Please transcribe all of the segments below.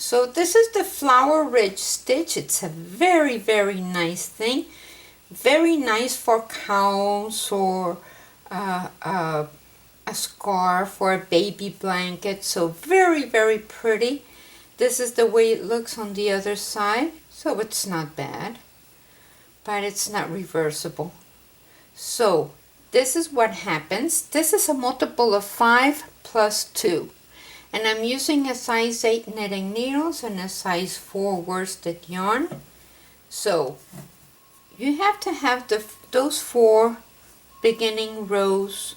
So this is the flower ridge stitch. It's a very, very nice thing. Very nice for cowls or a scarf or a baby blanket. So very, very pretty. This is the way it looks on the other side. So it's not bad, but it's not reversible. So this is what happens. This is a multiple of 5 plus 2. And I'm using a size 8 knitting needles and a size 4 worsted yarn. So you have to have those 4 beginning rows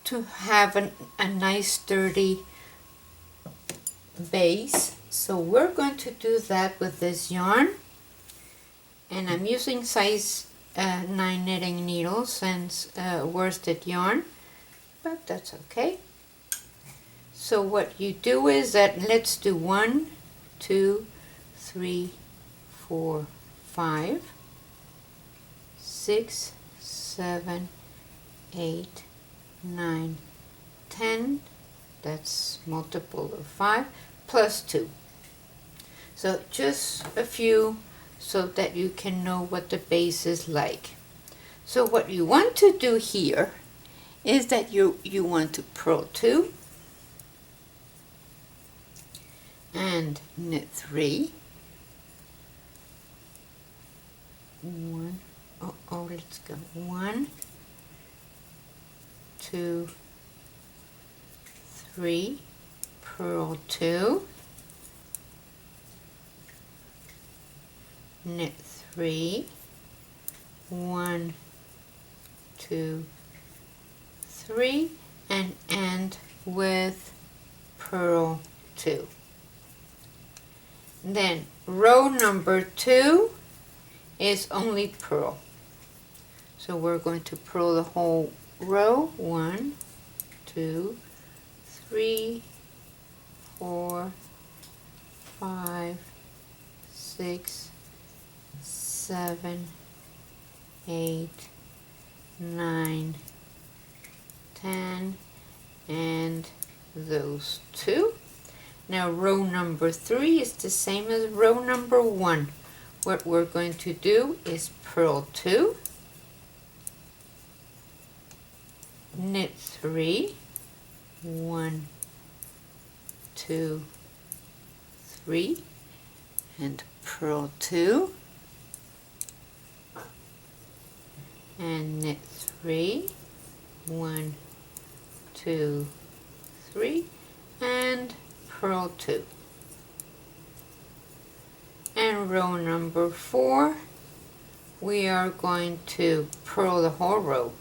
to have a nice sturdy base. So we're going to do that with this yarn. And I'm using size 9 knitting needles and worsted yarn, but that's okay. So what you do is that let's do 1, 2, 3, 4, 5, 6, 7, 8, 9, 10. That's multiple of 5 plus 2. So just a few so that you can know what the base is like. So what you want to do here is that you want to purl 2 and knit 3. 1, let's go 1, 2, 3, purl 2, knit 3, 1, 2, 3, and end with purl 2. Then row number 2 is only purl. So we're going to purl the whole row. 1, 2, 3, 4, 5, 6, 7, 8, 9, 10, and those 2. Now row number 3 is the same as row number 1. What we're going to do is purl 2, knit 3, 1, 2, 3, and purl 2, and knit 3, 1, 2, 3, and purl 2. And row number 4, we are going to purl the whole row.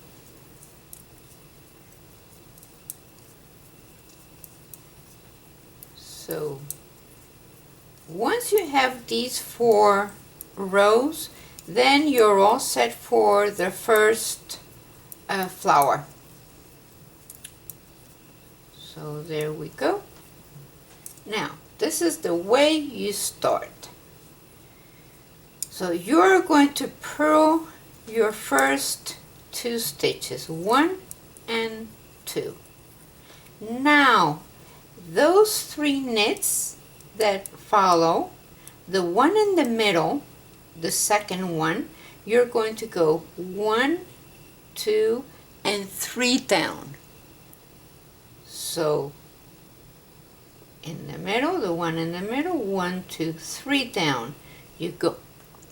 So once you have these 4 rows, then you're all set for the first flower. So there we go. Now this is the way you start. So you're going to purl your first 2 stitches, 1 and 2. Now those 3 knits that follow, the one in the middle, the second one, you're going to go 1, 2, and 3 down. So in the middle, the one in the middle, 1, 2, 3 down. You go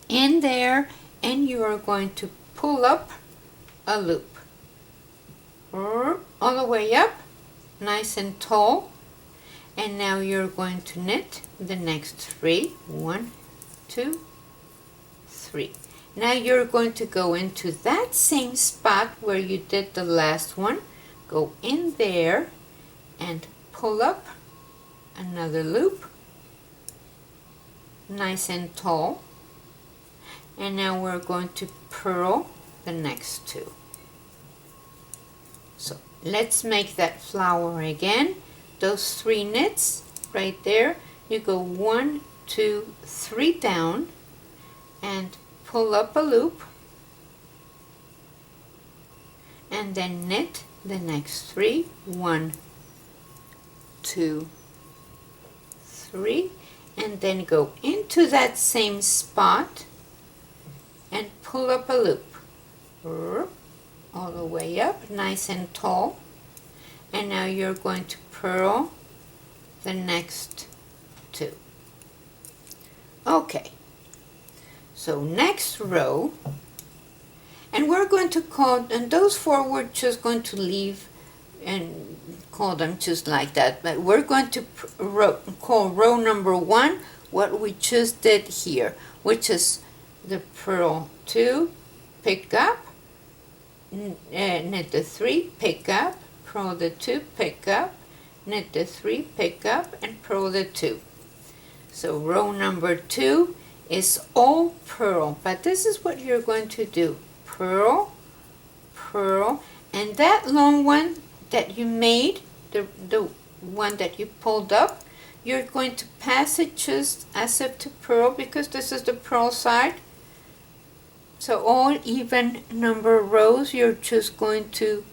in there and you are going to pull up a loop all the way up, nice and tall. And now you're going to knit the next 3, 1, 2, 3. Now you're going to go into that same spot where you did the last one, go in there and pull up another loop, nice and tall. And now we're going to purl the next 2. So let's make that flower again. Those 3 knits right there, you go 1, 2, 3 down and pull up a loop, and then knit the next 3, 1, 2, 3, and then go into that same spot and pull up a loop all the way up, nice and tall. And now you're going to purl the next two. Okay, so next row, and we're going to call, and those four we're just going to leave and call them just like that, but we're going to call row number 1 what we just did here, which is the purl 2, pick up, knit the 3, pick up, purl the 2, pick up, knit the 3, pick up, and purl the 2. So row number 2 is all purl, but this is what you're going to do: purl, purl, and that long one that you made, the one that you pulled up, you're going to pass it just as if to purl, because this is the purl side. So all even number rows you're just going to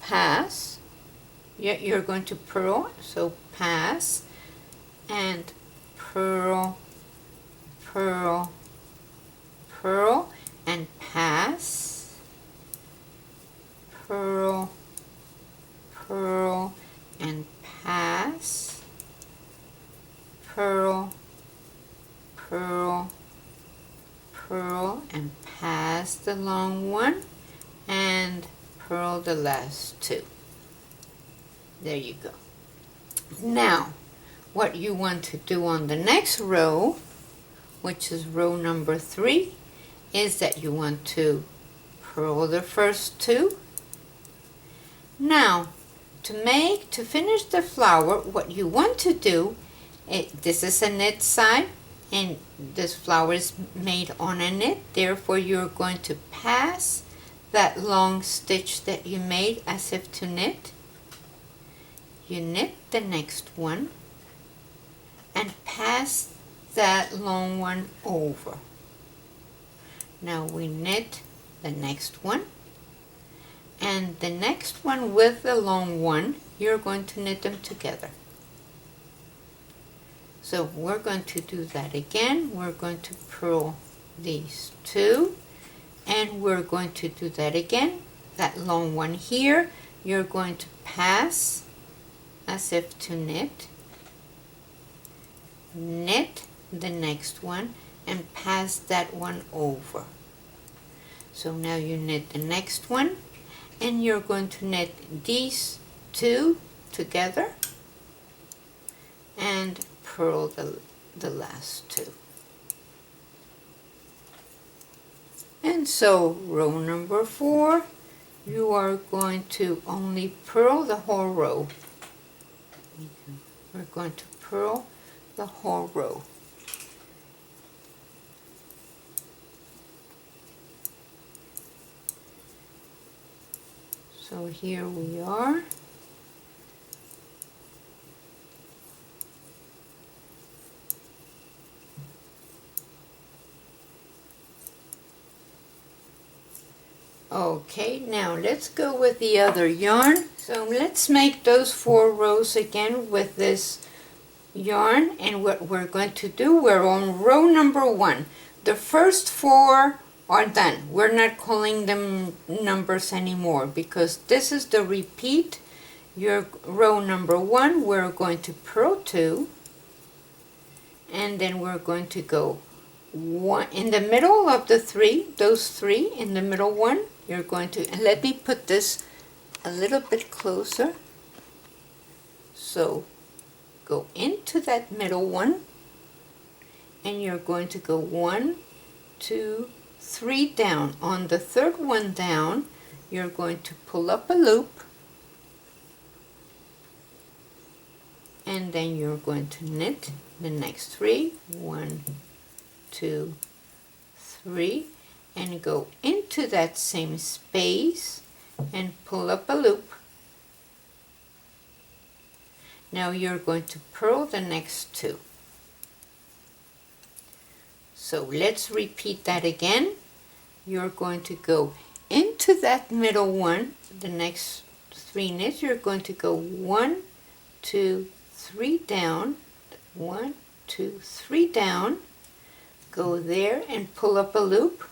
pass. You're going to purl, so pass and purl, purl, purl, and pass, purl, purl, and pass, purl, purl, purl, and pass the long one, and purl the last two. There you go. Now, what you want to do on the next row, which is row number 3, is that you want to purl the first two. Now, to finish the flower, what you want to do, this is a knit side, and this flower is made on a knit, therefore you're going to pass that long stitch that you made as if to knit. You knit the next one and pass that long one over. Now we knit the next one, and the next one with the long one, you're going to knit them together. So we're going to do that again. We're going to purl these two, and we're going to do that again. That long one here, you're going to pass as if to knit, knit the next one, and pass that one over. So now you knit the next one, and you're going to knit these two together and purl the last two. And so row number 4, you are going to only purl the whole row. We're going to purl the whole row. So here we are. Okay, now let's go with the other yarn. So let's make those 4 rows again with this yarn, and what we're going to do, we're on row number 1. The first 4 are done. We're not calling them numbers anymore because this is the repeat. Your row number 1, we're going to purl 2, and then we're going to go 1 in the middle of the 3, those 3 in the middle one. You're going to, and let me put this a little bit closer. So go into that middle one, and you're going to go 1, 2, 3 down. On the third one down, you're going to pull up a loop, and then you're going to knit the next 3, 1, 2, 3, and go into that same space and pull up a loop. Now you're going to purl the next 2. So let's repeat that again. You're going to go into that middle one, the next 3 knits, you're going to go 1, 2, 3 down, 1, 2, 3 down, go there and pull up a loop,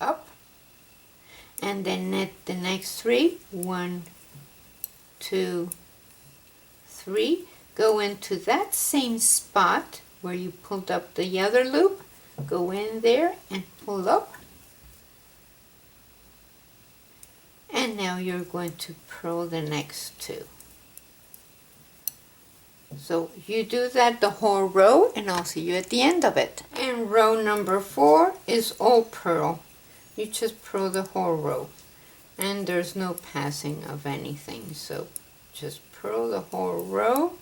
up, and then knit the next 3, 1, 2, 3, go into that same spot where you pulled up the other loop, go in there and pull up, and now you're going to purl the next 2. So you do that the whole row, and I'll see you at the end of it. And row number 4 is all purl. You just purl the whole row, and there's no passing of anything, so just purl the whole row.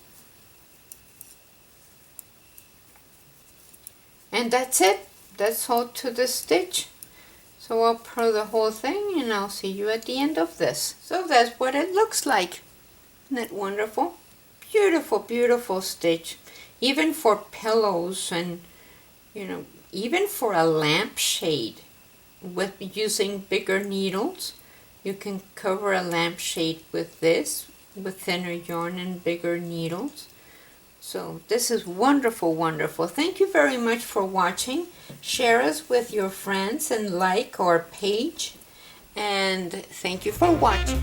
And that's it. That's all to the stitch. So I'll purl the whole thing, and I'll see you at the end of this. So that's what it looks like. Isn't that wonderful? Beautiful, beautiful stitch. Even for pillows and, even for a lampshade with using bigger needles. You can cover a lampshade with this, with thinner yarn and bigger needles. So this is wonderful, wonderful. Thank you very much for watching. Share us with your friends and like our page. And thank you for watching.